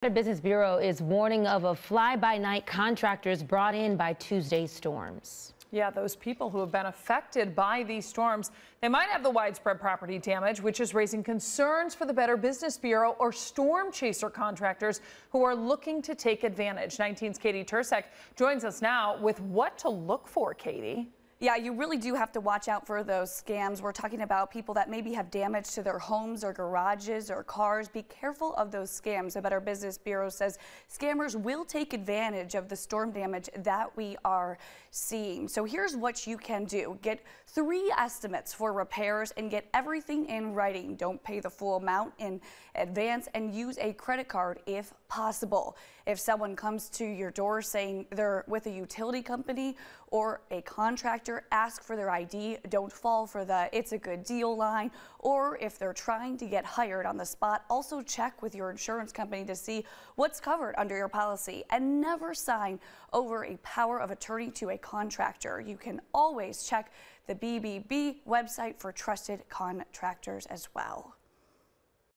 The Business Bureau is warning of a fly-by-night contractors brought in by Tuesday's storms. Yeah, those people who have been affected by these storms, they might have the widespread property damage, which is raising concerns for the Better Business Bureau or storm chaser contractors who are looking to take advantage. 19's Katie Turk joins us now with what to look for, Katie. Yeah, you really do have to watch out for those scams. We're talking about people that maybe have damage to their homes or garages or cars. Be careful of those scams. The Better Business Bureau says scammers will take advantage of the storm damage that we are seeing. So here's what you can do. Get 3 estimates for repairs and get everything in writing. Don't pay the full amount in advance and use a credit card if possible. If someone comes to your door saying they're with a utility company or a contractor, ask for their ID. Don't fall for the "it's a good deal" line. Or if they're trying to get hired on the spot, also check with your insurance company to see what's covered under your policy, and never sign over a power of attorney to a contractor. You can always check the BBB website for trusted contractors as well.